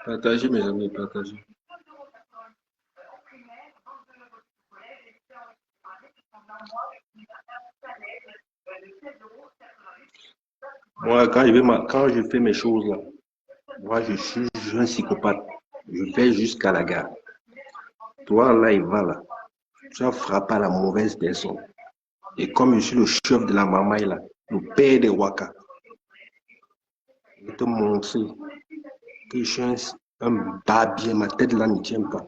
Partagez, mes amis, partagez. Moi, quand je fais mes choses là, moi, je suis un psychopathe. Je vais jusqu'à la gare. Toi, là, il va là. Tu as frappé à la mauvaise personne. Et comme je suis le chef de la mamaille là, le père des Waka, je vais te montrer que je suis un barbier. Ma tête là ne tient pas.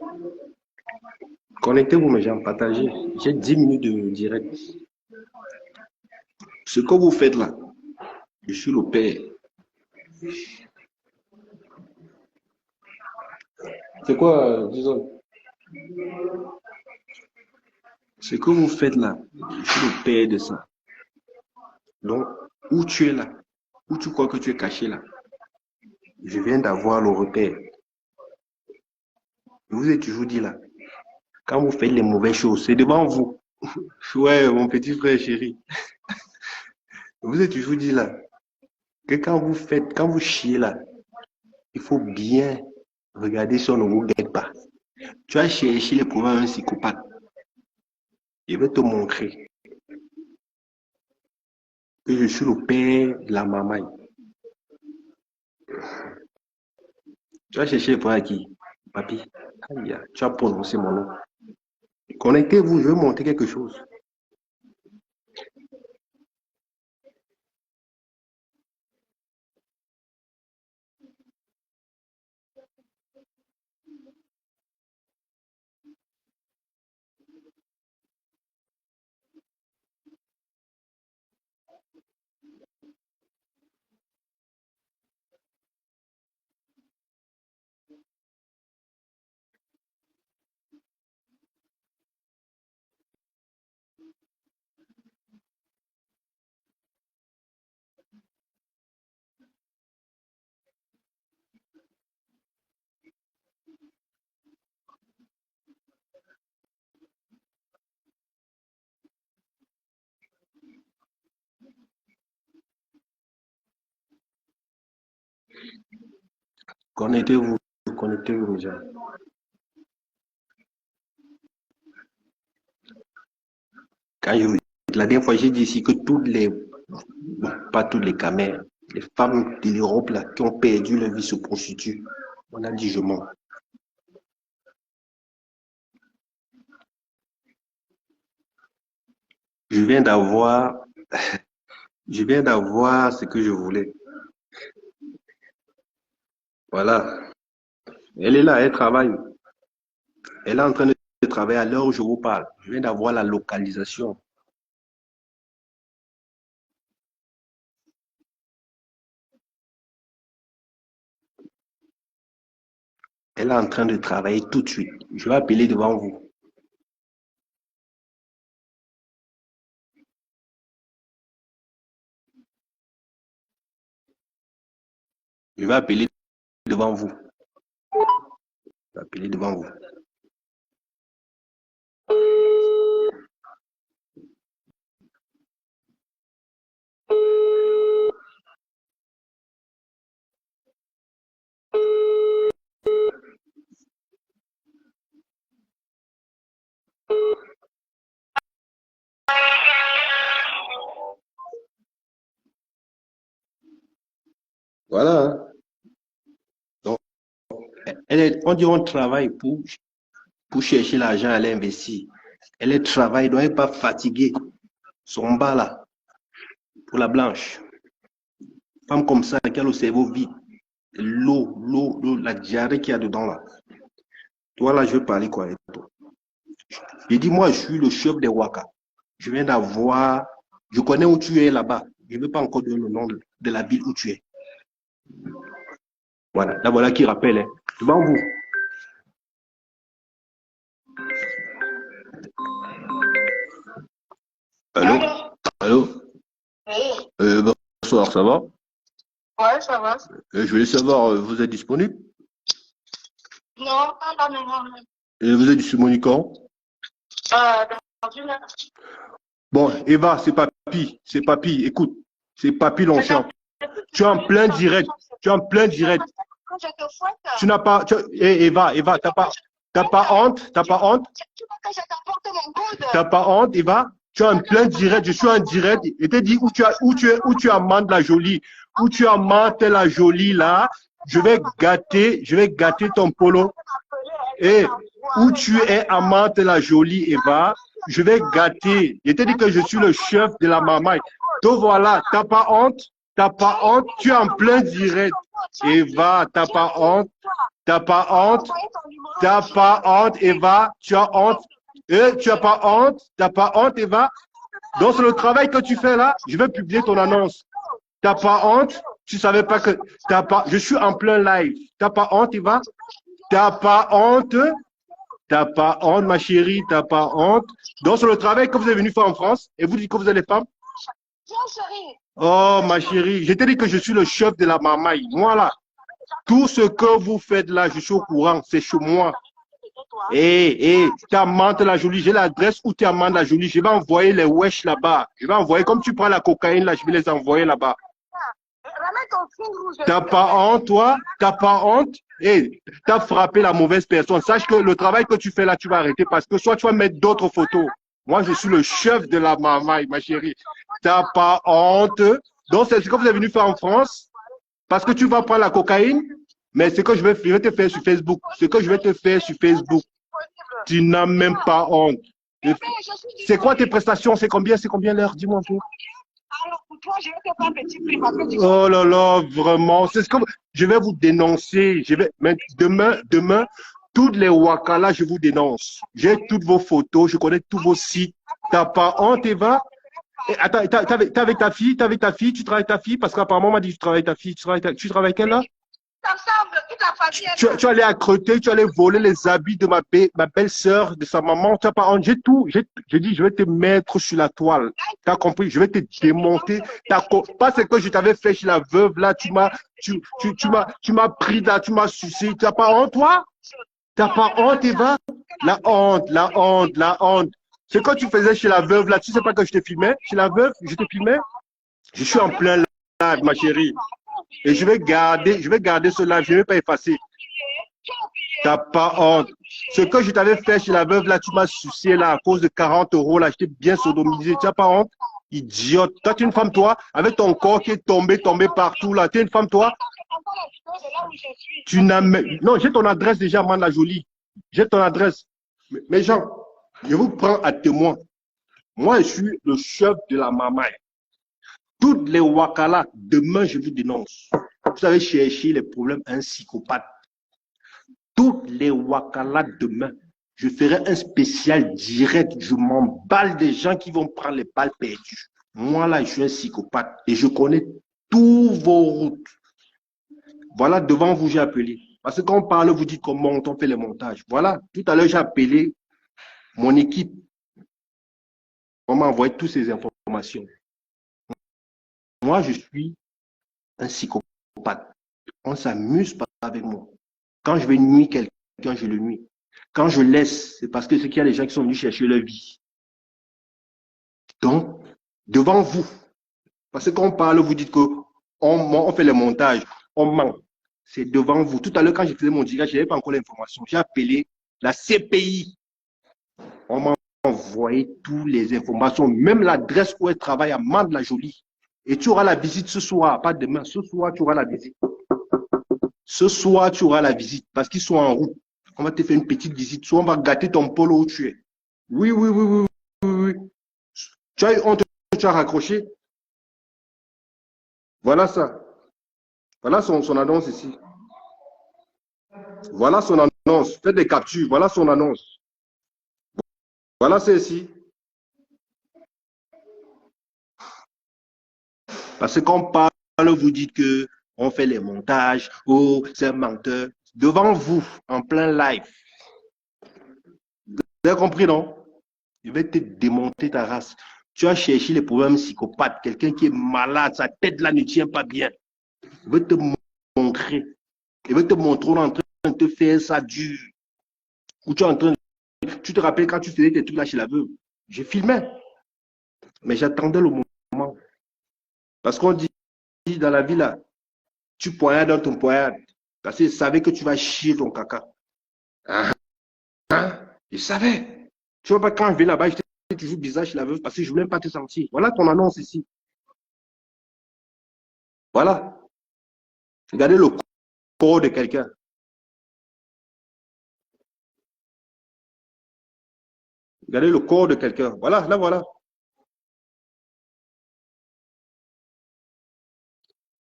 Connectez-vous, mes gens, partagez. J'ai 10 minutes de direct. Ce que vous faites là, je suis le père. C'est quoi, disons, ce que vous faites là, je suis le père de ça. Donc, où tu es là, où tu crois que tu es caché là, je viens d'avoir le repère. Je vous ai toujours dit là, quand vous faites les mauvaises choses, c'est devant vous. Ouais, mon petit frère chéri. Je vous ai toujours dit là, que quand vous chiez là, il faut bien regarder si on ne vous guette pas. Tu as cherché les problèmes d'un psychopathe. Je vais te montrer que je suis le père de la mamaille. Tu as cherché les problèmes à qui? Papi. Aïe, tu as prononcé mon nom. Connectez-vous, je vais montrer quelque chose. Connectez-vous, connectez-vous, mes gens. La dernière fois, j'ai dit ici que bon, pas toutes les caméras, les femmes de l'Europe là, qui ont perdu leur vie se prostituent. On a dit je mens. Je viens d'avoir, je viens d'avoir ce que je voulais. Voilà. Elle est là, elle travaille. Elle est en train de travailler à l'heure où je vous parle. Je viens d'avoir la localisation. Elle est en train de travailler tout de suite. Je vais appeler devant vous. Je vais appeler devant vous. Je vais appeler devant vous. Voilà. Hein. Donc, on dit on travaille pour chercher l'argent à l'investir. Elle travaille, donc elle n'est pas fatiguée. Son bas là, pour la blanche. Femme comme ça, qui a le cerveau vide. L'eau, la diarrhée qu'il y a dedans là. Toi là, je veux parler quoi avec toi. Je dis, moi, je suis le chef des Waka. Je viens d'avoir. Je connais où tu es là-bas. Je ne veux pas encore donner le nom de la ville où tu es. Voilà. Là, voilà qui rappelle. Hein. Devant vous. Allô? Allô? Bonsoir, ça va? Ouais, ça va. Je voulais savoir, vous êtes disponible? Non, pas dans le moment. Et vous êtes disponible quand? Dans une heure. Bon, Eva, c'est Papy. C'est Papy. Écoute, c'est Papy l'ancien. Tu es en plein direct. Tu es en plein direct. Quand je te fouette, Tu n'as pas. Eva, t'as pas honte? T'as pas honte? tu vois que je t'apporte mon coude. T'as pas honte, Eva? Tu es en plein direct. Je suis en direct. Et te dis où tu amandes la jolie. Où tu amandes la jolie là. Je vais gâter ton polo. Et où tu es amante la jolie Eva, je vais gâter. Je t'ai dit que je suis le chef de la maman. Donc voilà, t'as pas honte? T'as pas honte? Tu es en plein direct. Eva, t'as pas honte? T'as pas honte? T'as pas honte, Eva? Tu as honte? Tu as pas honte? T'as pas honte, Eva? Donc c'est le travail que tu fais là. Je vais publier ton annonce. T'as pas honte? Tu savais pas que t'as pas. Je suis en plein live. T'as pas honte, Eva? T'as pas honte? T'as pas honte, ma chérie? T'as pas honte? Donc c'est le travail que vous êtes venu faire en France et vous dites que vous êtes les femmes? Oh, ma chérie, je t'ai dit que je suis le chef de la mamaille. Moi là, tout ce que vous faites là, je suis au courant. C'est chez moi. Tu amandes la jolie. J'ai l'adresse où tu amandes la jolie. Je vais envoyer les wesh là-bas. Je vais envoyer, comme tu prends la cocaïne là, je vais les envoyer là-bas. T'as pas honte, toi? T'as pas honte? T'as frappé la mauvaise personne. Sache que le travail que tu fais là, tu vas arrêter parce que soit tu vas mettre d'autres photos. Moi, je suis le chef de la mamaille, ma chérie. T'as pas honte? Donc, c'est ce que vous êtes venu faire en France parce que tu vas prendre la cocaïne. Mais ce que je vais te faire sur Facebook, ce que je vais te faire sur Facebook, tu n'as même pas honte. C'est quoi tes prestations? C'est combien l'heure? Dis-moi un peu. Alors pour toi, je vais te faire petit prix parce que tu Oh là là, vraiment. C'est ce que je vais vous dénoncer. Mais demain, toutes les Wakala, je vous dénonce. J'ai toutes vos photos, je connais tous vos sites. T'as pas honte, Eva? Attends, t'es avec ta fille, tu travailles avec ta fille, parce qu'apparemment, on m'a dit que tu travailles avec ta fille. Tu travailles avec elle là? ensemble, toute la famille. Tu allais accroter, tu allais voler les habits de ma belle-sœur, de sa maman. Tu n'as pas honte. J'ai tout. J'ai dit, je vais te mettre sur la toile. Tu as compris? Je vais te démonter. Pas ce que je t'avais fait chez la veuve, là. Tu m'as pris là, tu m'as sucé. Tu n'as pas honte, toi? Tu n'as pas honte, Eva? La honte, la honte, la honte. Ce que tu faisais chez la veuve, là, tu sais pas que je te filmais? Chez la veuve, je te filmais? Je suis en plein live, ma chérie. Et je vais garder cela, je ne vais pas effacer. T'as pas honte. Ce que je t'avais fait chez la veuve, là, tu m'as sucé, là, à cause de 40 euros, là, j'étais bien sodomisé. Tu n'as pas honte? Idiote. Toi, tu es une femme, toi, avec ton corps qui est tombé partout, là. Tu es une femme, toi? Tu n'as même... Non, j'ai ton adresse déjà, man, la jolie. J'ai ton adresse. Mais Jean, je vous prends à témoin. Moi, je suis le chef de la mamaille. Toutes les Wakala, demain, je vous dénonce. Vous avez cherché les problèmes à un psychopathe. Toutes les Wakala, demain, je ferai un spécial direct. Je m'emballe des gens qui vont prendre les balles perdues. Moi, là, je suis un psychopathe et je connais tous vos routes. Voilà, devant vous, j'ai appelé. Parce que quand on parle, vous dites comment on fait les montages. Voilà, tout à l'heure, j'ai appelé mon équipe. On m'a envoyé toutes ces informations. Moi, je suis un psychopathe. On ne s'amuse pas avec moi. Quand je vais nuire quelqu'un, je le nuis. Quand je laisse, c'est parce que c'est qu'il y a des gens qui sont venus chercher leur vie. Donc, devant vous, parce que quand on parle, vous dites qu'on fait les montages, on ment. C'est devant vous. Tout à l'heure, quand je faisais mon direct, je n'avais pas encore l'information. J'ai appelé la CPI. On m'a envoyé toutes les informations, même l'adresse où elle travaille à Mande-la-Jolie. Et tu auras la visite ce soir, pas demain. Ce soir, tu auras la visite. Ce soir, tu auras la visite parce qu'ils sont en route. On va te faire une petite visite. Soit on va gâter ton polo où tu es. Oui, oui, oui, oui, oui, oui. Tu as eu honte, tu as raccroché. Voilà ça. Voilà son annonce ici. Voilà son annonce. Faites des captures. Voilà son annonce. Voilà c'est ici. Parce que quand on parle, vous dites que on fait les montages. Oh, c'est un menteur. Devant vous, en plein live. Vous avez compris, non? Je vais te démonter ta race. Tu as cherché les problèmes psychopathes, quelqu'un qui est malade, sa tête là ne tient pas bien. Il veut te montrer. Il veut te montrer, on est en train de te faire ça dur. Ou tu es en train de... Tu te rappelles quand tu faisais tes trucs là chez la veuve? Je filmais, mais j'attendais le moment. Parce qu'on dit dans la vie là, tu poignardes dans ton poignarde. Parce qu'il savait que tu vas chier ton caca. Hein? Il savait. Tu vois pas, quand je vais là-bas, j'étais toujours bizarre chez la veuve parce que je voulais pas te sentir. Voilà ton annonce ici. Voilà. Regardez le corps de quelqu'un. Regardez le corps de quelqu'un. Voilà, là voilà.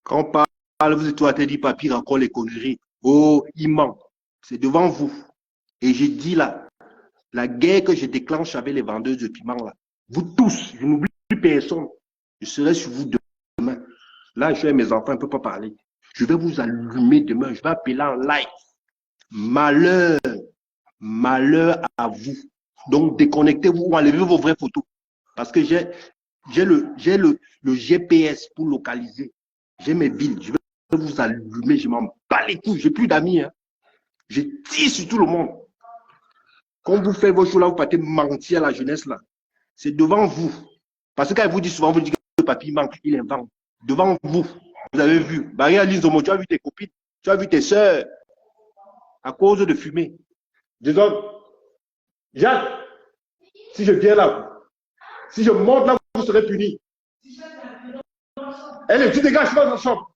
Quand on parle, vous êtes toi, t'es dit, papy, encore les conneries. Oh, il ment. C'est devant vous. Et j'ai dit là, la guerre que je déclenche avec les vendeuses de piment là, vous tous, je n'oublie plus personne. Je serai sur vous demain. Là, je suis avec mes enfants, je ne peux pas parler. Je vais vous allumer demain. Je vais appeler en live. Malheur, malheur à vous. Donc, déconnectez-vous ou enlevez vos vraies photos. Parce que j'ai le GPS pour localiser. J'ai mes villes. Je vais vous allumer. Je m'en bats les couilles. J'ai plus d'amis. Hein. Je tire sur tout le monde. Quand vous faites vos choses là, vous partez mentir à la jeunesse là. C'est devant vous. Parce que quand il vous dit souvent, vous dites que le papier manque, il invente. Devant vous. Vous avez vu. Maria Linzomo, tu as vu tes copines, tu as vu tes soeurs à cause de fumer. Disons, Jacques, si je viens là, si je monte là, vous serez puni. Allez, tu dégages dans ta chambre.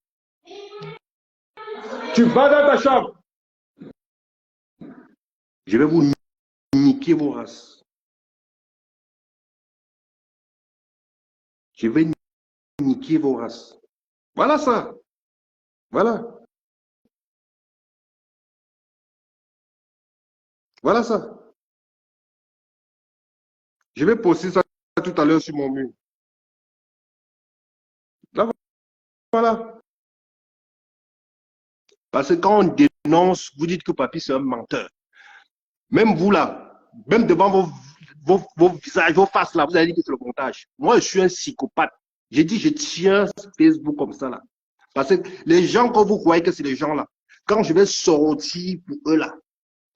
Tu vas dans ta chambre. Je vais vous niquer vos races. Je vais niquer vos races. Voilà ça. Voilà. Voilà ça. Je vais poster ça tout à l'heure sur mon mur. Là, voilà. Parce que quand on dénonce, vous dites que papy c'est un menteur. Même vous là, même devant vos visages, vos faces là, vous allez dire que c'est le montage. Moi, je suis un psychopathe. J'ai dit, je tiens Facebook comme ça là. Parce que les gens, quand vous croyez que c'est les gens là, quand je vais sortir pour eux là,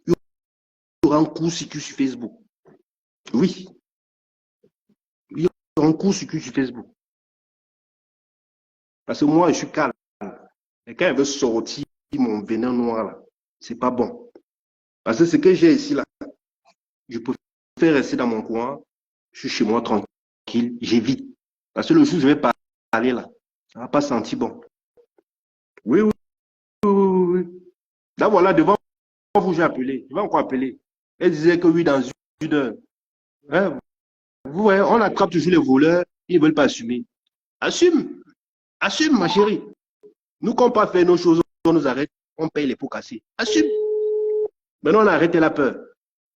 il y aura un coup-circuit sur Facebook. Oui. Il y aura un coup-circuit sur Facebook. Parce que moi, je suis calme. Et quand elle veut sortir mon venin noir là, c'est pas bon. Parce que ce que j'ai ici là, je préfère rester dans mon coin, je suis chez moi tranquille, j'évite. Parce que le jour où je vais parler là, ça ne va pas sentir bon. Oui, oui, oui, oui, oui. Là voilà, devant vous, j'ai appelé. Je vais encore appeler. Elle disait que oui, dans une heure. Hein, vous voyez, on attrape toujours les voleurs, ils ne veulent pas assumer. Assume, assume, ma chérie. Nous, quand on pas fait nos choses, on nous arrête, on paye les pots cassés. Assume. Maintenant, on a arrêté la peur.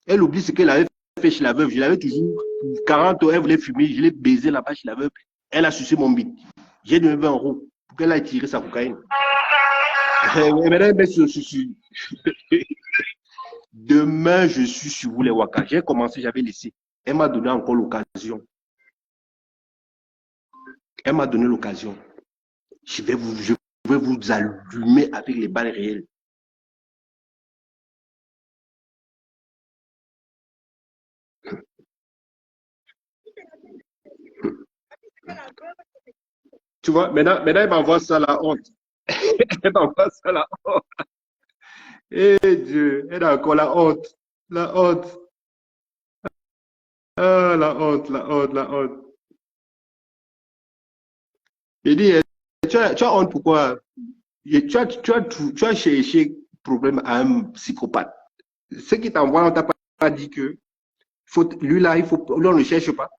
Elle oublie ce qu'elle avait fait chez la veuve. Je l'avais toujours 40 ans, elle voulait fumer, je l'ai baisé là-bas chez la veuve. Elle a sucé mon bite. J'ai donné 20 € pour qu'elle aille tirer sa cocaïne. Demain, je suis sur vous les Waka. J'ai commencé, j'avais laissé. Elle m'a donné encore l'occasion. Elle m'a donné l'occasion. Je vais vous allumer avec les balles réelles. Tu vois, maintenant elle m'envoie ça la honte. Elle m'envoie ça la honte. Eh Dieu, elle a encore la honte. La honte. Ah, la honte, la honte, la honte. Il dit, tu as honte pourquoi? Tu as cherché problème à un psychopathe. Ce qui t'envoie, on t'a pas dit que lui là, lui, on ne le cherche pas.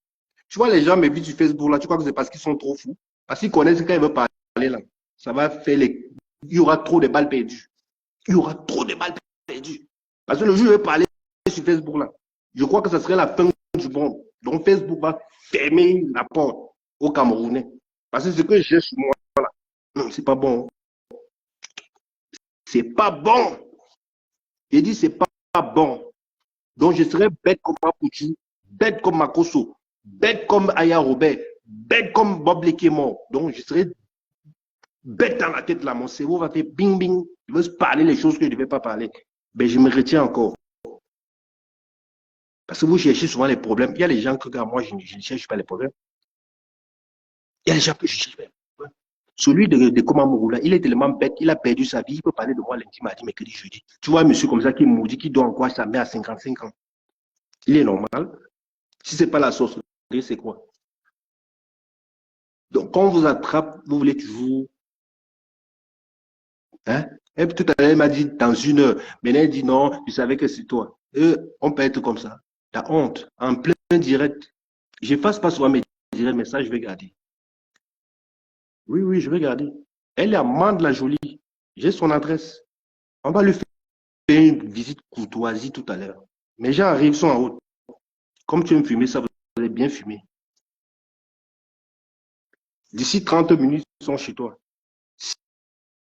Tu vois, les gens me visent sur Facebook là, tu crois que c'est parce qu'ils sont trop fous? Parce qu'ils connaissent quand ils veulent parler là. Ça va faire les. Il y aura trop de balles perdues. Il y aura trop de balles perdues. Parce que le jour où je vais parler sur Facebook là, je crois que ce serait la fin du monde. Donc Facebook va fermer la porte aux Camerounais. Parce que ce que j'ai sur moi là, non, c'est pas bon. C'est pas bon. J'ai dit c'est pas bon. Donc je serai bête comme Mapuchu, bête comme Makoso, bête comme Aya Robert, bête comme Bob Lekemo. Donc, je serai bête dans la tête là. Mon cerveau va faire bing bing. Je veux parler les choses que je ne devais pas parler. Mais je me retiens encore. Parce que vous cherchez souvent les problèmes. Il y a les gens que, moi, je ne cherche pas les problèmes. Il y a les gens que je cherche pas les problèmes. Celui de Komamurula, il est tellement bête, il a perdu sa vie. Il peut parler de moi lundi, mardi, mercredi, jeudi. Tu vois un monsieur comme ça qui est maudit, qui doit encore sa mère à 55 ans. Il est normal. Si ce n'est pas la sorcellerie, c'est quoi? Donc, quand on vous attrape, vous voulez toujours. Hein? Et puis, tout à l'heure, il m'a dit dans une heure. Maintenant, il dit non, je savais que c'est toi. On peut être comme ça. T'as honte. En plein direct. Je n'efface pas souvent mes directs, mais ça, je vais garder. Oui, oui, je vais garder. Elle est à Mande-la-Jolie. J'ai son adresse. On va lui faire une visite courtoisie tout à l'heure. Mes gens arrivent, sont en haut. Comme tu aimes fumer, ça vous allez bien fumer. D'ici 30 minutes, ils sont chez toi.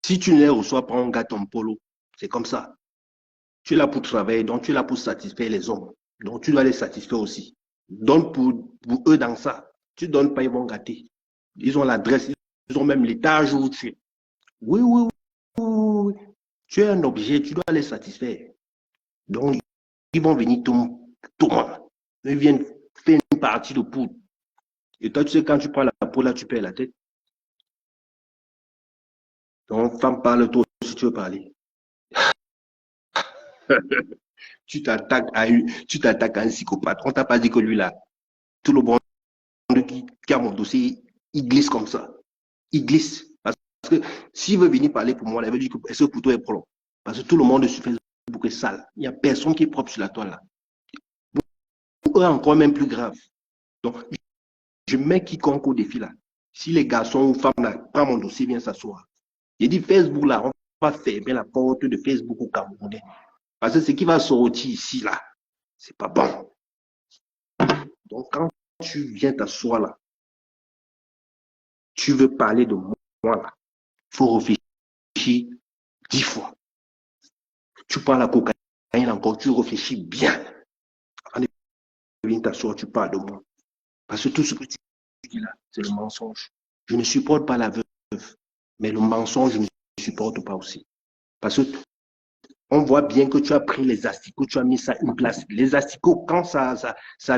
Si tu ne les reçois pas, on gâte ton polo. C'est comme ça. Tu es là pour travailler, donc tu es là pour satisfaire les hommes. Donc tu dois les satisfaire aussi. Donne pour eux dans ça. Tu ne donnes pas, ils vont gâter. Ils ont l'adresse, ils ont même l'étage où tu es. Oui, oui, oui. Tu es un objet, tu dois les satisfaire. Donc, ils vont venir tout le monde. Ils viennent faire une partie de poudre. Et toi, tu sais, quand tu prends la poudre, là, tu perds la tête. Donc, femme, parle-toi si tu veux parler. Tu t'attaques à un psychopathe. On t'a pas dit que lui, là, tout le monde qui a mon dossier, il glisse comme ça. Il glisse. Parce que s'il veut venir parler pour moi, il veut dire que est-ce que pour toi est propre? Parce que tout le monde sur Facebook est sale. Il n'y a personne qui est propre sur la toile là. Pour eux, encore même plus grave. Donc, je mets quiconque au défi là. Si les garçons ou femmes là, prennent mon dossier, viennent s'asseoir. J'ai dit Facebook là, on va fermer la porte de Facebook au Camerounais. Parce que ce qui va sortir ici là, c'est pas bon. Donc, quand tu viens t'asseoir là, tu veux parler de moi là, il faut réfléchir 10 fois. Tu prends la cocaïne encore, tu réfléchis bien. Avant de venir t'asseoir, tu parles de moi. Parce que tout ce que tu dis là, c'est le mensonge. Je ne supporte pas la veuve, mais le mensonge, je ne supporte pas aussi. Parce que on voit bien que tu as pris les asticots, tu as mis ça une place. Les asticots, quand ça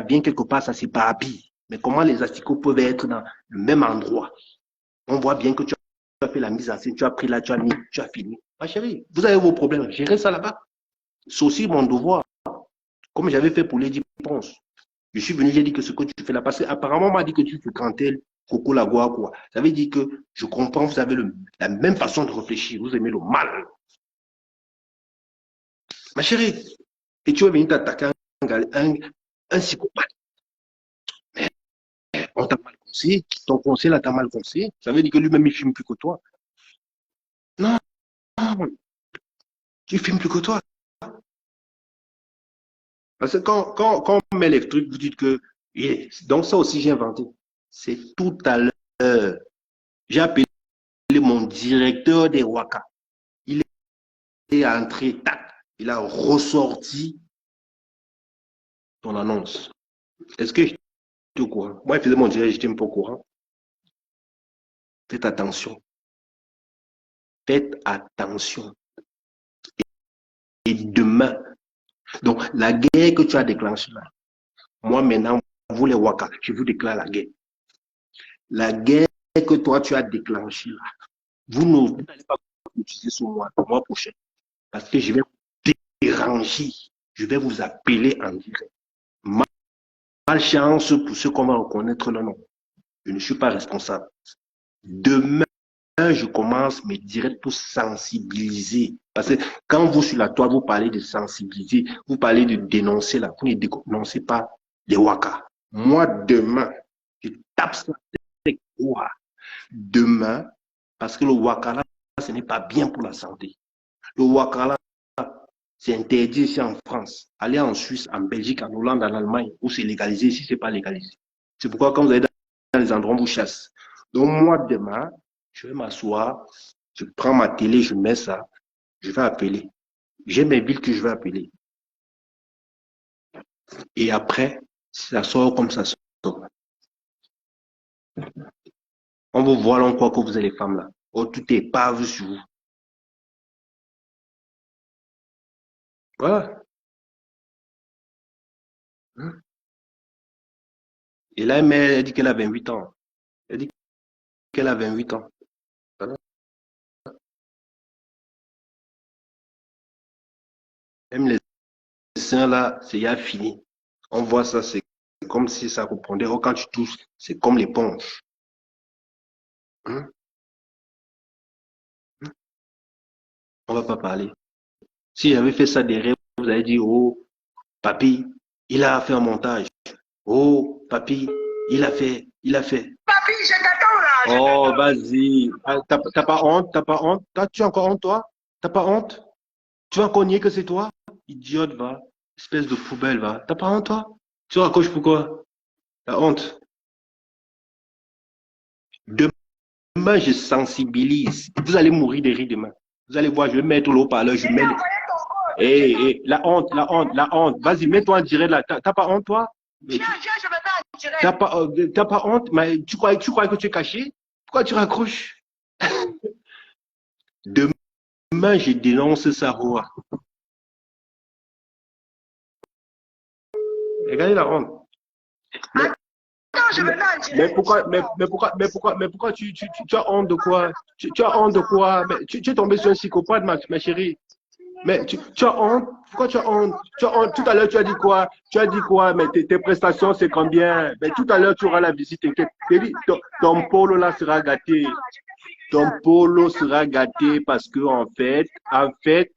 vient quelque part, ça s'éparpille. Mais comment les asticots peuvent être dans le même endroit? On voit bien que tu as fait la mise en scène, tu as pris là, tu as mis, tu as fini. Ma chérie, vous avez vos problèmes, gérez ça là-bas. C'est aussi mon devoir. Comme j'avais fait pour Lady Ponce. Je suis venu, j'ai dit que ce que tu fais là, parce qu'apparemment, on m'a dit que tu fréquentais Coco Lagua, quoi. Ça veut dire que je comprends, vous avez la même façon de réfléchir, vous aimez le mal. Ma chérie, et tu vas venir t'attaquer un psychopathe. Mais on t'a mal conseillé, ton conseil là t'a mal conseillé. Ça veut dire que lui-même, il filme plus que toi. Non, tu filmes plus que toi. Parce que quand on met les trucs, vous dites que. Yeah. Donc, ça aussi, j'ai inventé. C'est tout à l'heure. J'ai appelé mon directeur des Waka. Il est entré, tac. Il a ressorti ton annonce. Est-ce que je suis au courant? Moi, il faisait mon direct, je n'étais même pas au courant. Faites attention. Faites attention. Et demain, donc la guerre que tu as déclenchée là, moi maintenant, vous les Waka, je vous déclare la guerre. La guerre que toi tu as déclenchée là, vous n'allez pas utiliser sur moi le mois prochain. Parce que je vais vous déranger. Je vais vous appeler en direct. Malchance pour ceux qu'on va reconnaître le nom. Je ne suis pas responsable. Demain, je commence mes directs pour sensibiliser. Parce que quand vous sur la toile, vous parlez de sensibiliser, vous parlez de dénoncer là, vous ne dénoncez pas les Waka. Moi, demain, je tape ça avec quoi? Demain, parce que le Waka là, ce n'est pas bien pour la santé. Le Waka là, c'est interdit ici en France. Allez en Suisse, en Belgique, en Hollande, en Allemagne, où c'est légalisé, ici, ce n'est pas légalisé. C'est pourquoi quand vous allez dans les endroits où vous chassez. Donc moi, demain, je vais m'asseoir, je prends ma télé, je mets ça, je vais appeler. J'ai mes villes que je vais appeler. Et après, ça sort comme ça sort. On vous voit, on croit que vous êtes les femmes là. Oh, tout est pave sur vous. Voilà. Hein? Et là, mais elle dit qu'elle a 28 ans. Elle dit qu'elle a 28 ans. Voilà. Même les seins là, c'est ya fini. On voit ça, c'est comme si ça répondait. Oh, quand tu touches, c'est comme l'éponge. Hein? On va pas parler. Si j'avais fait ça derrière, vous allez dire, oh, papy, il a fait un montage. Oh, papy, il a fait. Papi, je t'attends là. Oh, vas-y. Ah, t'as pas honte, t'as pas honte. Tu as encore honte, toi? T'as pas honte? Tu vas encore nier que c'est toi? Idiote, va. Espèce de poubelle, va. T'as pas honte, toi? Tu raccroches pourquoi? T'as honte. Demain, je sensibilise. Vous allez mourir de rire demain. Vous allez voir, je vais mettre le haut-parleur, je Je t'ai mets le... envoyé ton code. La honte, la honte, la honte. Vas-y, mets-toi en direct là. T'as pas honte, toi? Mais Viens, je me mets en direct. t'as pas honte? Mais tu crois que tu es caché? Pourquoi tu raccroches? Demain, je dénonce ça, Roa. Regardez la honte. Mais, Attends, je me mets en direct. mais pourquoi tu as honte de quoi? Tu as honte de quoi? Mais tu es tombé sur un psychopathe, ma chérie. Mais tu as honte? Pourquoi tu as honte? Tu as honte. Tout à l'heure, tu as dit quoi? Tu as dit quoi? Mais tes prestations, c'est combien? Mais tout à l'heure, tu auras la visite. T'inquiète. Ton polo là sera gâté. Ton polo sera gâté parce que en fait,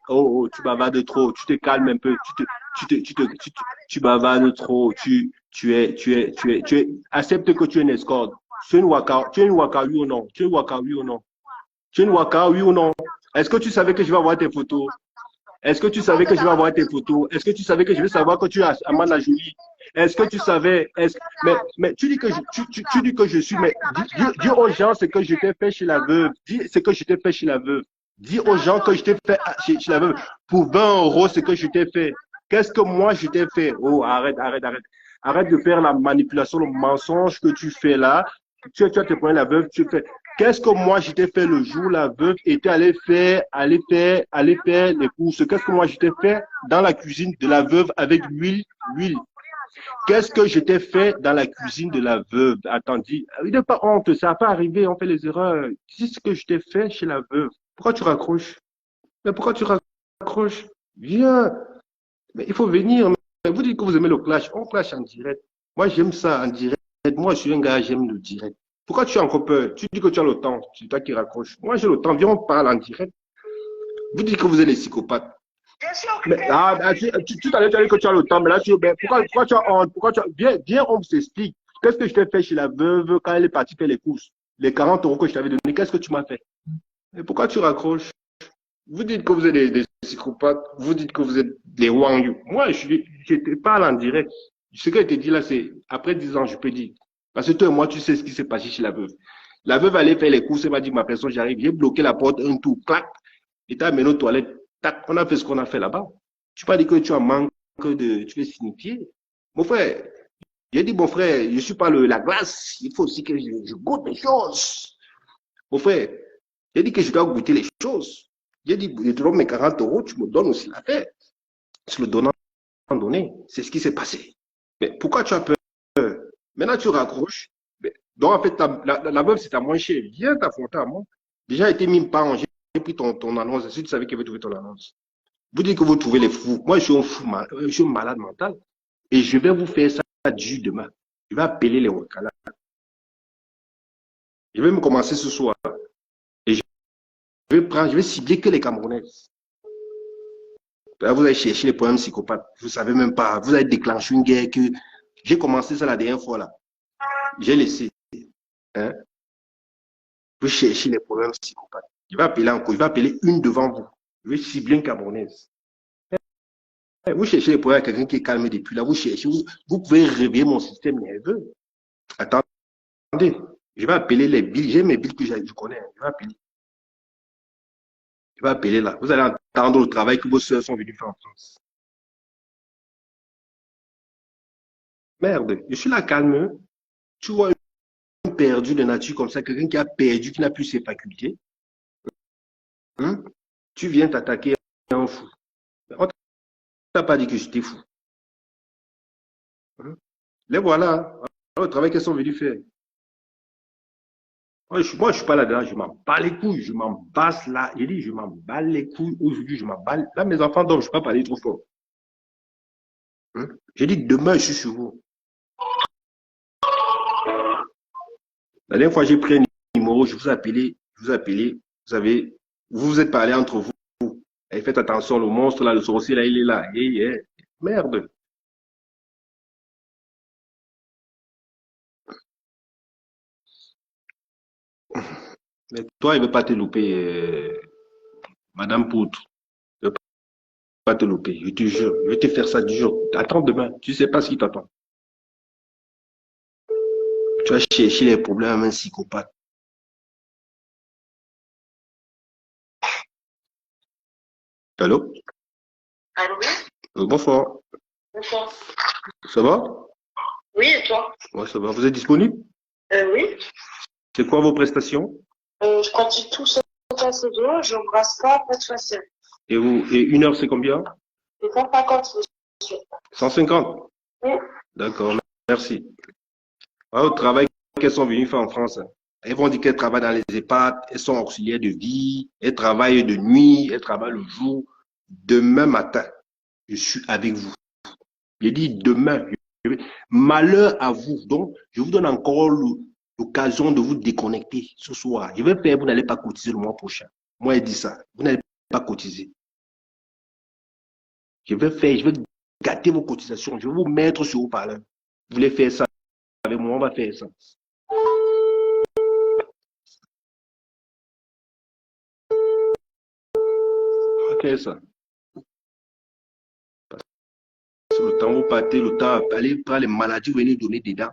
oh, tu bavardes trop. Tu te calmes un peu. Tu bavardes trop. Accepte que tu es une escorte. Tu es une waka, oui ou non? Tu es une waka, oui ou non? Tu es une waka, oui ou non? Est-ce que tu savais que je vais avoir tes photos? Est-ce que tu savais que je vais avoir tes photos? Est-ce que tu savais que je vais savoir que tu es Amanda Jolie? Est-ce que tu savais? Mais tu dis que tu dis que je suis. Mais dis aux gens ce que je t'ai fait chez la veuve. Dis ce que je t'ai fait chez la veuve. Dis aux gens que je t'ai fait chez la veuve. Pour 20 € ce que je t'ai fait. Qu'est-ce que moi je t'ai fait? Oh, arrête, arrête, arrête. Arrête de faire la manipulation, le mensonge que tu fais là. Tu as te prends la veuve, tu fais. Qu'est-ce que moi je t'ai fait le jour où la veuve était allée faire les courses? Qu'est-ce que moi je t'ai fait dans la cuisine de la veuve avec l'huile? Qu'est-ce que je t'ai fait dans la cuisine de la veuve? Attends, dis, il n'est pas honte, ça n'a pas arrivé, on fait les erreurs. Dis ce que je t'ai fait chez la veuve. Pourquoi tu raccroches? Mais pourquoi tu raccroches? Viens. Mais il faut venir. Mais vous dites que vous aimez le clash. On clash en direct. Moi, j'aime ça en direct. Moi, je suis un gars, j'aime le direct. Pourquoi tu as encore peur? Tu dis que tu as le temps. C'est toi qui raccroches. Moi, j'ai le temps. Viens, on parle en direct. Vous dites que vous êtes les psychopathes. Je suis Mais, occupée. tout à l'heure, tu as dit que tu as le temps. Mais là, pourquoi tu as honte? Viens, on s'explique. Qu'est-ce que je t'ai fait chez la veuve quand elle est partie faire les courses? Les 40 € que je t'avais donné, qu'est-ce que tu m'as fait? Et pourquoi tu raccroches? Vous dites que vous êtes des psychopathes, vous dites que vous êtes des Wang. Moi, je te parle en direct. Ce que je te dis là, c'est après 10 ans, je peux dire. Parce que toi et moi, tu sais ce qui s'est passé chez la veuve. La veuve allait faire les courses, elle m'a dit, ma personne, j'arrive. J'ai bloqué la porte, un tour, clac. Et t'as amené aux toilettes, tac. On a fait ce qu'on a fait là-bas. Tu pas dit que tu as manque de, tu veux signifier. Mon frère, j'ai dit, mon frère, je suis pas la glace. Il faut aussi que je goûte les choses. Mon frère, j'ai dit que je dois goûter les choses. J'ai dit, je te donne mes 40 €, tu me donnes aussi la tête. C'est le donnant donné. C'est ce qui s'est passé. Mais pourquoi tu as peur? Maintenant, tu raccroches. Donc, en fait, la veuve, c'est ta moins chère. Viens t'affronter à moi. Déjà, été mis par j'ai pris ton annonce. Si tu savais qu'il avait trouvé ton annonce. Vous dites que vous trouvez les fous. Moi, je suis un fou, je suis un malade mental. Et je vais vous faire ça du demain. Je vais appeler les Wakala. Je vais me commencer ce soir. Et je vais cibler que les Camerounaises. Là, vous avez cherché les problèmes psychopathes. Vous ne savez même pas. Vous avez déclenché une guerre que j'ai commencé ça la dernière fois là. J'ai laissé. Hein? Vous cherchez les problèmes psychopathes. Je vais appeler encore. Je vais appeler une devant vous. Je vais cibler une Camerounaise. Vous cherchez les problèmes à quelqu'un qui est calme depuis là. Vous cherchez. Vous pouvez réveiller mon système nerveux. Attendez. Je vais appeler les billes. J'ai mes billes que je connais. Je vais appeler. Je vais appeler là. Vous allez entendre le travail que vos soeurs sont venues faire en France. Merde. Je suis là calme. Tu vois perdu de nature comme ça, quelqu'un qui a perdu, qui n'a plus ses facultés, hein, tu viens t'attaquer à un fou. On t'a pas dit que j'étais fou. Hein. Les voilà, le travail qu'elles sont venues faire. Moi, je suis pas là-dedans, je m'en bats les couilles, je m'en basse là. J'ai dit, je m'en bats les couilles aujourd'hui, je m'en bats. Là, mes enfants dorment, je ne peux pas parler trop fort. Hein. J'ai dit, demain, je suis sur vous. La dernière fois, j'ai pris un numéro, je vous ai appelé, vous savez, vous vous êtes parlé entre vous. Et faites attention, le monstre là, le sorcier là, il est là. Merde. Mais toi, il ne veut pas te louper, Madame Poutre. Il ne veut pas te louper, je te jure. Je vais te faire ça du jour. Attends demain, tu ne sais pas ce qui t'attend. Tu vas chercher les problèmes à un psychopathe. Allô? Allô, oui? Bonsoir. Bonsoir. Ça va? Oui, et toi? Ouais, ça va. Vous êtes disponible? Oui. C'est quoi vos prestations? Je pratique tout ça assez dur, je ne brasse pas, pas de facile. Et une heure, c'est combien? C'est 150, monsieur. 150? Oui. D'accord, merci. Au travail qu'elles sont venues faire en France, elles vont dire qu'elles travaillent dans les EHPAD, elles sont auxiliaires de vie, elles travaillent de nuit, elles travaillent le jour. Demain matin, je suis avec vous. J'ai dit demain. Malheur à vous. Donc, je vous donne encore l'occasion de vous déconnecter ce soir. Je vais faire, vous n'allez pas cotiser le mois prochain. Moi, il dit ça. Vous n'allez pas cotiser. Je vais gâter vos cotisations. Je vais vous mettre sur haut-parleur. Vous voulez faire ça avec moi, on va faire ça. Ok, ça. Parce que le temps, vous partez, le temps, allez prendre les maladies, vous venez donner des dents.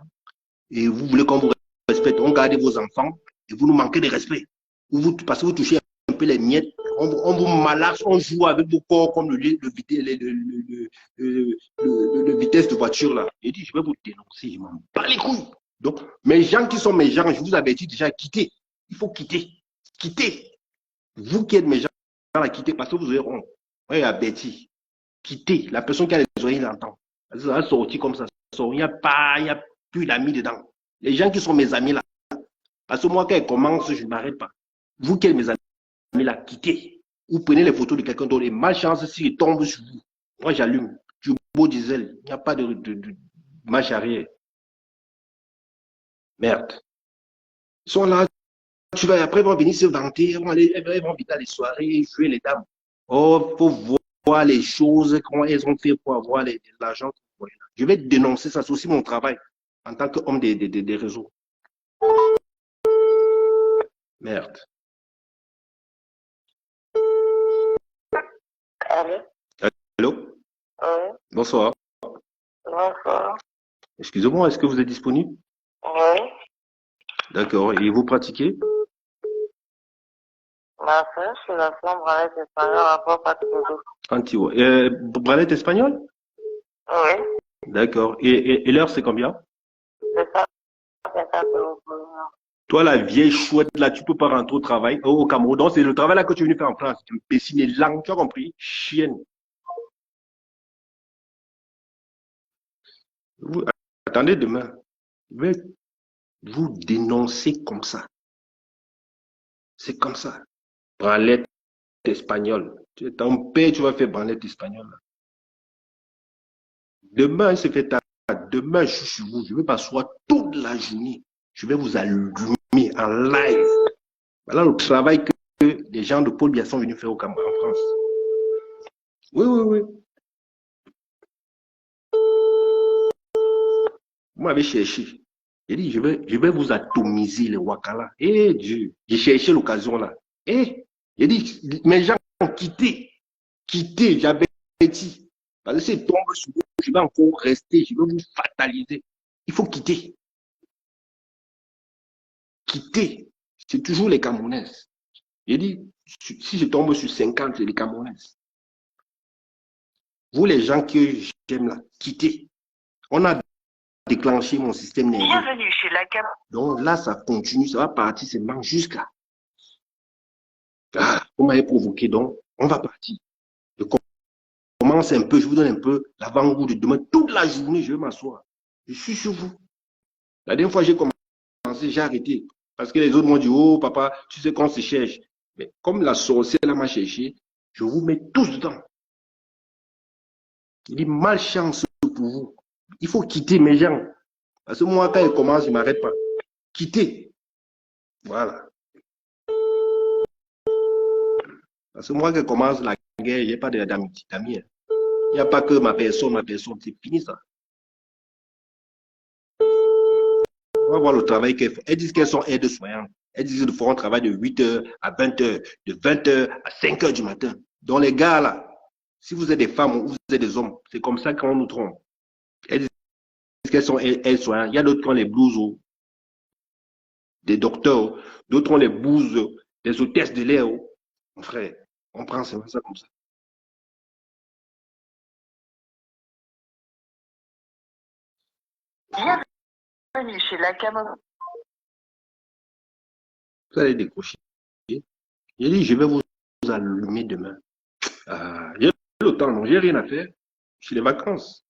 Et vous voulez qu'on vous respecte. On garde vos enfants et vous nous manquez de respect. Parce que vous touchez un peu les miettes. On vous malaxe, on joue avec vos corps comme le vitesse de voiture là. J'ai dit, je vais vous dénoncer, je m'en bats les couilles. Donc, mes gens qui sont mes gens, je vous avais dit déjà, quittez. Il faut quitter. Quittez. Vous qui êtes mes gens, là, quittez parce que vous aurez honte. Oui, à Betty. Quittez. La personne qui a les oreilles l'entend. Ça va sortir comme ça. Il n'y a plus d'amis dedans. Les gens qui sont mes amis là. Parce que moi, quand elle commence, je ne m'arrête pas. Vous qui êtes mes amis là, quittez. Vous prenez les photos de quelqu'un d'autre et malchance s'il tombe sur vous. Moi, j'allume. Du beau diesel. Il n'y a pas de marche arrière. Merde. Ils sont là. Après, ils vont venir se vanter. Ils vont venir dans les soirées, jouer les dames. Oh, il faut voir les choses, comment elles ont fait pour avoir l'argent. Je vais dénoncer ça. C'est aussi mon travail en tant qu'homme des réseaux. Merde. Allô? Allô? Oui. Bonsoir. Bonsoir. Excusez-moi, est-ce que vous êtes disponible? Oui. D'accord. Et vous pratiquez? Ma soeur, je suis la femme branlette espagnole rapport pas Antigua. Branlette espagnole? Oui. D'accord. Et l'heure, c'est combien? C'est ça, c'est ça que vous pouvez. Toi, la vieille chouette, là, tu peux pas rentrer au travail, au Cameroun. Donc, c'est le travail là que tu es venu faire en France. Tu me dessines les langues, tu as compris? Chienne. Attendez demain. Je vais vous dénoncer comme ça. C'est comme ça. Branlette espagnole. Ton père, tu vas faire branlette espagnole. Demain, c'est fait tard. Demain, je suis sur vous. Je vais m'asseoir toute la journée. Je vais vous allumer en live. Voilà le travail que les gens de Paul Biya sont venus faire au Cameroun, en France. Oui, oui, oui. Vous m'avez cherché. J'ai dit, je vais vous atomiser les Wakala. Eh Dieu, j'ai cherché l'occasion là. Eh, j'ai dit, mes gens ont quitté. Quitté, j'avais dit. Parce que c'est tombe sur vous, je vais encore rester, je vais vous fataliser. Il faut quitter. Quitter. C'est toujours les Camerounaises. J'ai dit, si je tombe sur 50, c'est les Camerounaises. Vous, les gens que j'aime là, quittez. On a déclencher mon système nerveux. Bienvenue chez la cam. Donc là, ça continue, ça va partir seulement jusqu'à. Ah, vous m'avez provoqué, donc on va partir. Je commence un peu, je vous donne un peu l'avant-goût de demain. Toute la journée, je vais m'asseoir. Je suis sur vous. La dernière fois, j'ai commencé, j'ai arrêté. Parce que les autres m'ont dit, oh papa, tu sais qu'on se cherche. Mais comme la sorcière m'a cherché, je vous mets tous dedans. Il dit, malchance pour vous. Il faut quitter mes gens. Parce que moi, quand il commence, je ne m'arrête pas. Quitter. Voilà. Parce que moi, quand commence la guerre, il n'y a pas d'amis. Il n'y a pas que ma personne. C'est fini ça. On va voir le travail qu'elles font. Elles disent qu'elles sont aides-soignantes. Elles disent qu'elles feront un travail de 8h à 20h, de 20h à 5h du matin. Donc les gars là, si vous êtes des femmes ou vous êtes des hommes, c'est comme ça qu'on nous trompe. Elles disent qu'elles sont aides-soignantes. Il y a d'autres qui ont les blouses des docteurs, d'autres ont les blouses des hôtesses de l'air. Mon frère, on prend ça comme ça. Bienvenue chez la cam. Vous allez décrocher. J'ai dit, je vais vous allumer demain. Ah, j'ai le temps, non, j'ai rien à faire. C'est les vacances.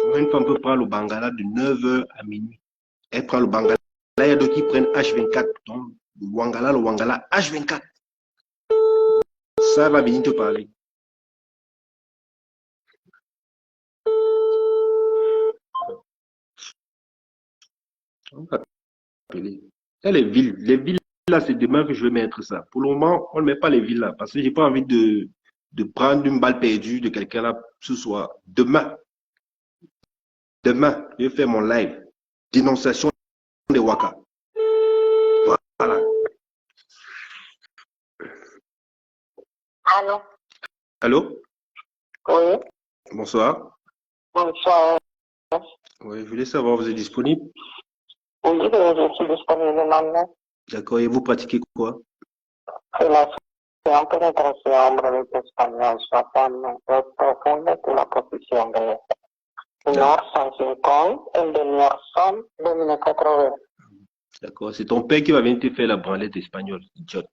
Comment une femme peut prendre le Bangala de 9h à minuit? Elle prend le Bangala. Là, il y a d'autres qui prennent H24. Donc, le Wangala H24. Ça va venir te parler. On va appeler. Et les villes là, c'est demain que je vais mettre ça. Pour le moment, on ne met pas les villes là, parce que j'ai pas envie de prendre une balle perdue de quelqu'un là ce soir. Demain, je vais faire mon live. Dénonciation des Waka. Voilà. Allô? Allô? Oui. Bonsoir. Bonsoir. Oui, je voulais savoir, vous êtes disponible? Oui, je suis disponible maintenant. D'accord, et vous pratiquez quoi? C'est la penetración breve español, Japón, es profunda que la posición de Nord 150, el de Nord 100, 2080. D'accord, c'est ton père qui va venir te faire la branlette espagnole, idiote.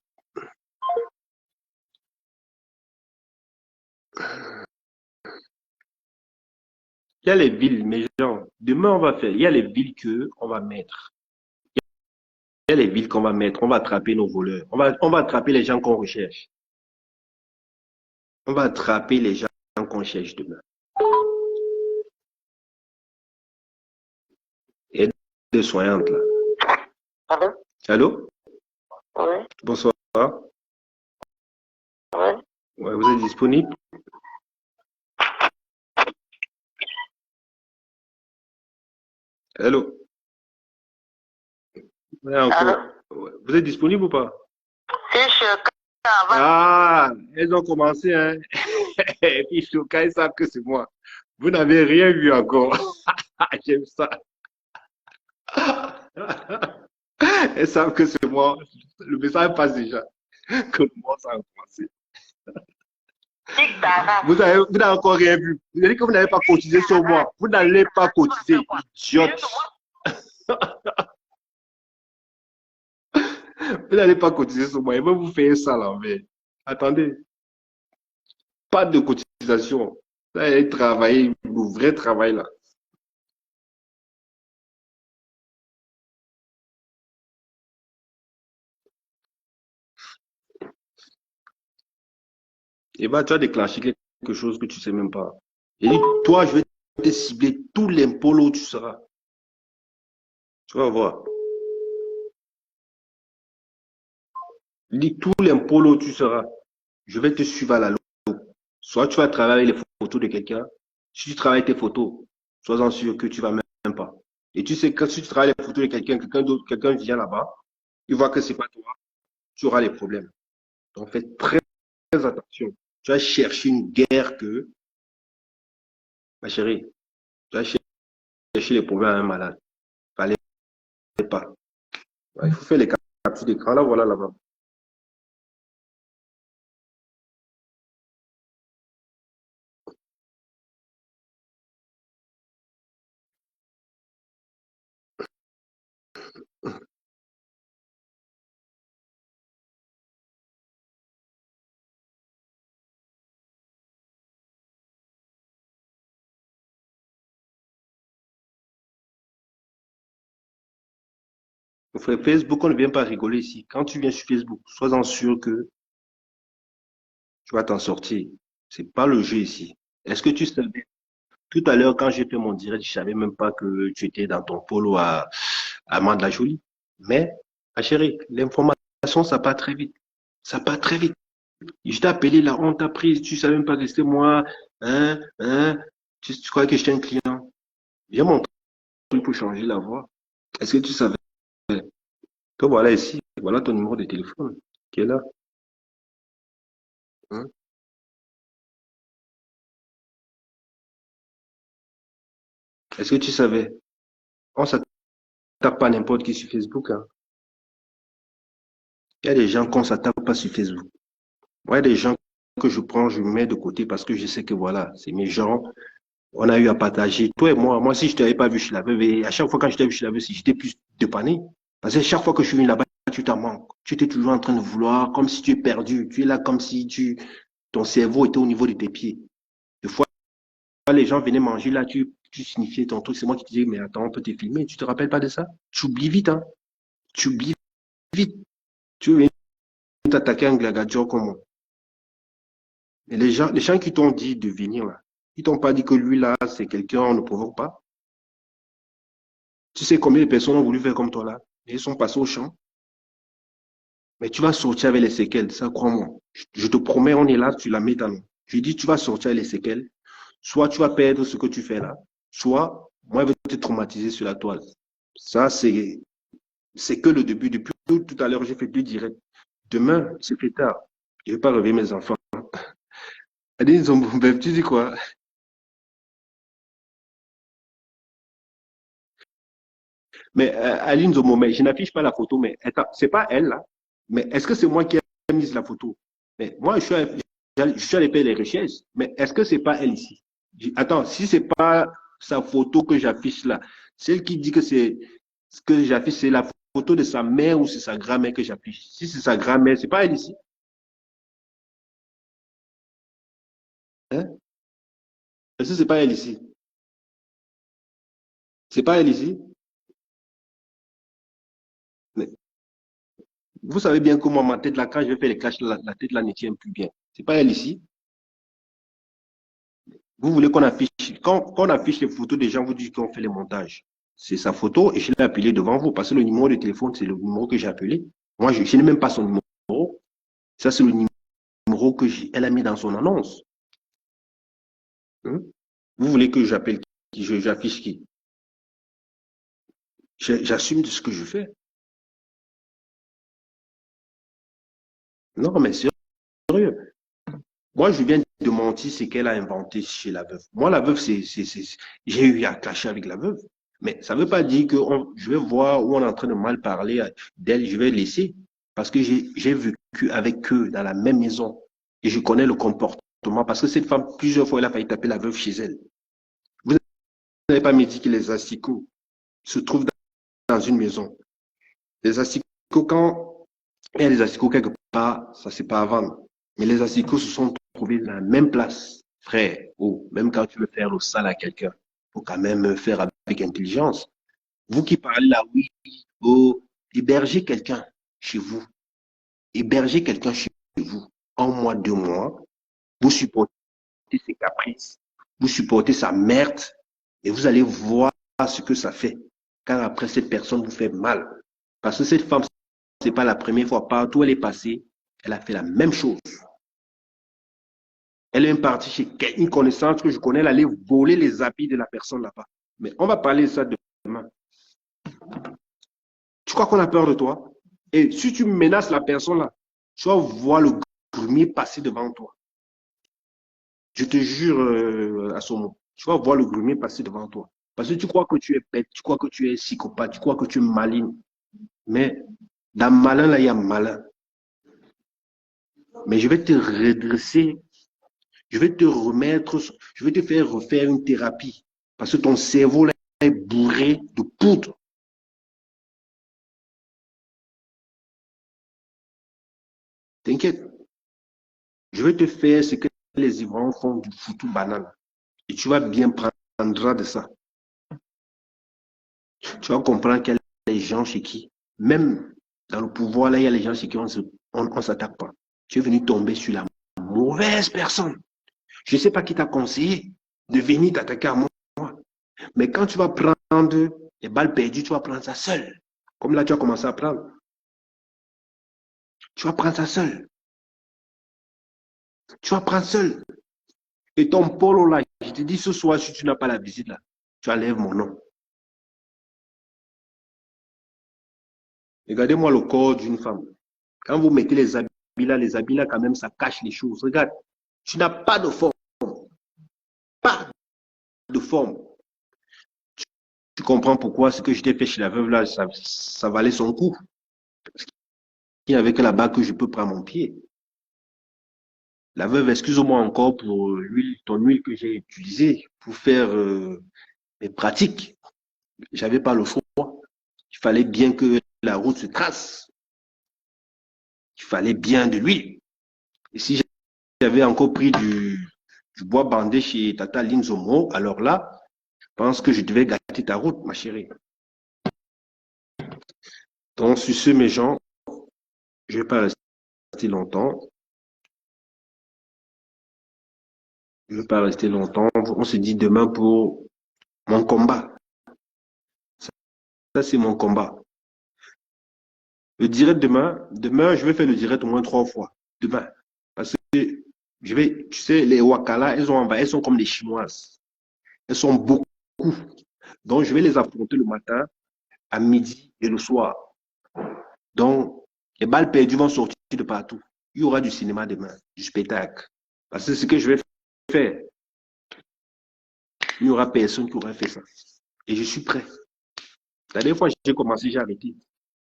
Il y a les villes, mes gens. Demain, on va faire. Il y a les villes qu'on va mettre. Il y a les villes qu'on va mettre. On va attraper nos voleurs. On va attraper les gens qu'on recherche. On va attraper les gens qu'on cherche demain. Et des soignantes là. Allô? Allô? Oui, Bonsoir. oui. Ouais, vous êtes disponible? Allô? Ouais, encore. Allô? Ouais. Vous êtes disponible ou pas? Si je travaille, Ah, elles ont commencé, hein? Et puis, Choka, ils savent que c'est moi. Vous n'avez rien vu encore. J'aime ça. Elles savent que c'est moi. Le message passe déjà. Que moi, ça a commencé. Vous n'avez encore rien vu. Vous avez dit que vous n'avez pas cotisé sur moi. Vous n'allez pas cotiser, idiote. Vous n'allez pas cotiser sur moi. Il va vous faire ça là. Mais attendez, pas de cotisation. Vous allez travailler, le vrai travail là. Et bah, tu as déclenché quelque chose que tu ne sais même pas. Et dit, toi, je vais te cibler tout l'impôt là où tu seras. Tu vas voir. Il dit, tout l'impôt là où tu seras. Je vais te suivre à la loupe. Soit tu vas travailler les photos de quelqu'un. Si tu travailles tes photos, sois-en sûr que tu vas même pas. Et tu sais que si tu travailles les photos de quelqu'un, quelqu'un d'autre, quelqu'un vient là-bas, il voit que c'est pas toi, tu auras les problèmes. Donc fais très, très attention. Tu vas chercher une guerre que, ma chérie, tu vas chercher les problèmes à un malade. Fallait pas. Ouais, il faut faire les captures d'écran. Là, voilà là-bas. Frère, Facebook, on ne vient pas rigoler ici. Quand tu viens sur Facebook, sois-en sûr que tu vas t'en sortir. C'est pas le jeu ici. Est-ce que tu savais, tout à l'heure, quand j'ai fait mon direct, je savais même pas que tu étais dans ton polo à Mantes-la-Jolie. Mais, ma chérie, l'information, ça part très vite. Ça part très vite. Je t'ai appelé là, on t'a prise, tu savais même pas que c'était moi. Hein, hein, tu crois que j'étais un client. Viens mon truc pour changer la voix. Est-ce que tu savais que voilà ici, voilà ton numéro de téléphone qui est là. Hein? Est-ce que tu savais? On ne s'attaque pas à n'importe qui sur Facebook. Hein. Il y a des gens qu'on ne s'attaque pas sur Facebook. Moi, il y a des gens que je prends, je mets de côté parce que je sais que voilà, c'est mes gens. On a eu à partager. Toi et moi, si je ne t'avais pas vu chez la veuve, et à chaque fois quand je t'ai vu chez la veuve, si j'étais plus dépanné. Parce que chaque fois que je suis venu là-bas, tu t'en manques. Tu étais toujours en train de vouloir, comme si tu es perdu. Tu es là comme si ton cerveau était au niveau de tes pieds. Des fois, les gens venaient manger là, tu signifiais ton truc. C'est moi qui te disais, mais attends, on peut te filmer. Tu te rappelles pas de ça? Tu oublies vite, hein? Tu oublies vite. Tu veux venir t'attaquer à un gladiateur comme moi. Et les gens qui t'ont dit de venir là, ils t'ont pas dit que lui là, c'est quelqu'un, on ne provoque pas. Tu sais combien de personnes ont voulu faire comme toi là? Et ils sont passés au champ. Mais tu vas sortir avec les séquelles, ça crois-moi. Je te promets, on est là, tu la mets dans nous. Je dis, tu vas sortir avec les séquelles. Soit tu vas perdre ce que tu fais là, soit moi, je vais te traumatiser sur la toile. Ça, c'est que le début. Depuis tout à l'heure, j'ai fait 2 directs. Demain, c'est plus tard. Je ne vais pas réveiller mes enfants. Adeline Zombo, tu dis quoi? Mais Aline Zomo, mais je n'affiche pas la photo, mais attends, c'est pas elle là. Mais est-ce que c'est moi qui ai mis la photo? Mais moi, je suis allé faire les recherches, mais est-ce que c'est pas elle ici? Attends, si c'est pas sa photo que j'affiche là, celle qui dit que c'est ce que j'affiche, c'est la photo de sa mère ou c'est sa grand-mère que j'affiche. Si c'est sa grand-mère, c'est pas elle ici. Hein? Est-ce que c'est pas elle ici? C'est pas elle ici? Mais vous savez bien comment ma tête là, quand je vais faire les caches, la tête là ne tient plus bien. C'est pas elle ici? Vous voulez qu'on affiche, quand on affiche les photos des gens, vous dites qu'on fait les montages. C'est sa photo et je l'ai appelé devant vous parce que le numéro de téléphone, c'est le numéro que j'ai appelé. Moi, je n'ai même pas son numéro. Ça, c'est le numéro que elle a mis dans son annonce. Hein? Vous voulez que j'appelle qui, j'affiche qui? J'assume de ce que je fais. Non, mais sérieux. Moi, je viens de mentir ce qu'elle a inventé chez la veuve. Moi, la veuve, j'ai eu à clasher avec la veuve. Mais ça ne veut pas dire que je vais voir où on est en train de mal parler d'elle, je vais laisser. Parce que j'ai vécu avec eux dans la même maison. Et je connais le comportement. Parce que cette femme, plusieurs fois, elle a failli taper la veuve chez elle. Vous n'avez pas me dit que les asticots se trouvent dans une maison. Les asticots, quand il y a des asticots quelque part, ça, c'est pas à vendre. Mais les asticots se sont trouvés dans la même place, frère. Oh, même quand tu veux faire le sale à quelqu'un, il faut quand même faire avec intelligence. Vous qui parlez là, oui, oh, hébergez quelqu'un chez vous. Hébergez quelqu'un chez vous. 1 mois, 2 mois, vous supportez ses caprices, vous supportez sa merde, et vous allez voir ce que ça fait. Car après, cette personne vous fait mal. Parce que cette femme, c'est pas la première fois. Partout où elle est passée, elle a fait la même chose. Elle est partie chez une connaissance que je connais, elle allait voler les habits de la personne là-bas. Mais on va parler de ça demain. Tu crois qu'on a peur de toi? Et si tu menaces la personne là, tu vas voir le grumier passer devant toi. Je te jure à son mot. Tu vas voir le grumier passer devant toi. Parce que tu crois que tu es bête, tu crois que tu es psychopathe, tu crois que tu es maligne. Mais dans malin, là, il y a malin. Mais je vais te redresser, je vais te remettre, je vais te faire refaire une thérapie. Parce que ton cerveau, là, est bourré de poudre. T'inquiète. Je vais te faire ce que les ivrognes font du foutu banane. Et tu vas bien prendre de ça. Tu vas comprendre qu'il y a les gens chez qui, même dans le pouvoir, là, il y a les gens chez qui on ne s'attaque pas. Tu es venu tomber sur la mauvaise personne. Je ne sais pas qui t'a conseillé de venir t'attaquer à moi. Mais quand tu vas prendre les balles perdues, tu vas prendre ça seul. Comme là, tu as commencé à prendre. Tu vas prendre ça seul. Tu vas prendre seul. Et ton polo là, je te dis ce soir, si tu n'as pas la visite là, tu enlèves mon nom. Regardez-moi le corps d'une femme. Quand vous mettez les habits là, quand même, ça cache les choses. Regarde, tu n'as pas de forme. Pas de forme. Tu comprends pourquoi ce que je t'ai fait chez la veuve là, ça valait son coup. Il n'y avait que là-bas que je peux prendre mon pied. La veuve, excuse-moi encore pour l'huile, ton huile que j'ai utilisée pour faire mes pratiques. J'avais pas le choix. Il fallait bien que la route se trace. Il fallait bien de l'huile. Et si j'avais encore pris du bois bandé chez Tata Linzomo, alors là, je pense que je devais gâter ta route, ma chérie. Donc, sur ce, mes gens, je ne vais pas rester longtemps. Je ne vais pas rester longtemps. On se dit demain pour mon combat. Ça, c'est mon combat. Le direct demain, je vais faire le direct au moins 3 fois. Demain. Parce que tu sais, les Wakala, elles sont comme les Chinoises. Elles sont beaucoup. Donc, je vais les affronter le matin, à midi et le soir. Donc, les balles perdues vont sortir de partout. Il y aura du cinéma demain, du spectacle. Parce que ce que je vais faire, il n'y aura personne qui aura fait ça. Et je suis prêt. La dernière fois, j'ai commencé, j'ai arrêté.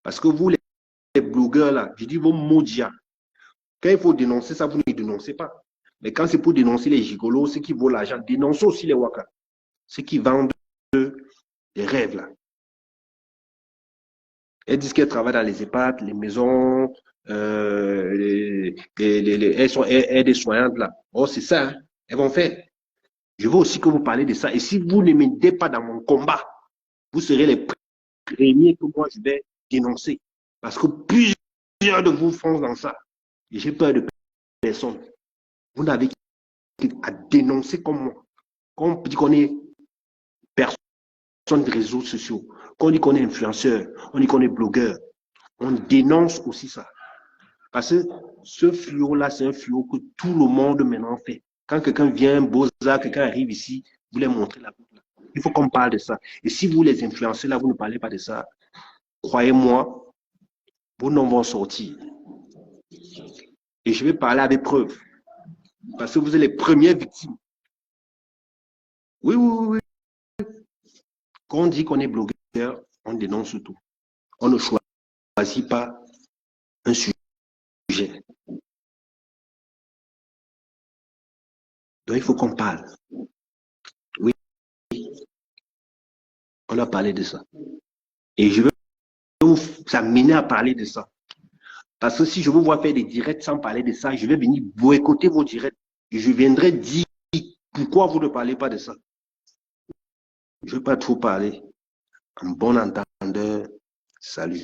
Parce que vous, les blogueurs, là, je dis vos maudits. Quand il faut dénoncer ça, vous ne dénoncez pas. Mais quand c'est pour dénoncer les gigolos, ceux qui volent l'argent, dénoncez aussi les waka. Ceux qui vendent des rêves, là. Elles disent qu'elles travaillent dans les EHPAD, les maisons, elles sont aides-soignantes, là. Oh, c'est ça, hein. Elles vont faire. Je veux aussi que vous parlez de ça. Et si vous ne m'aidez pas dans mon combat, vous serez les premiers que moi je vais dénoncer. Parce que plusieurs de vous foncent dans ça. Et j'ai peur de personne. Vous n'avez qu'à dénoncer comme moi. Quand on dit qu'on est personne des réseaux sociaux, quand on dit qu'on est influenceur, on dit qu'on est blogueur, on dénonce aussi ça. Parce que ce fléau-là, c'est un fléau que tout le monde maintenant fait. Quand quelqu'un vient, Beaux-Arts, quelqu'un arrive ici, vous les montrez la route. Il faut qu'on parle de ça. Et si vous les influencez là, vous ne parlez pas de ça, croyez-moi, vos noms vont sortir. Et je vais parler avec preuve. Parce que vous êtes les premières victimes. Oui, oui, oui. Quand on dit qu'on est blogueur, on dénonce tout. On ne choisit pas un sujet. Donc, il faut qu'on parle. Oui, on a parlé de ça. Et je veux vous amener à parler de ça. Parce que si je vous vois faire des directs sans parler de ça, je vais venir boycotter vos directs. Et je viendrai dire pourquoi vous ne parlez pas de ça. Je ne vais pas trop parler. En bon entendeur, salut.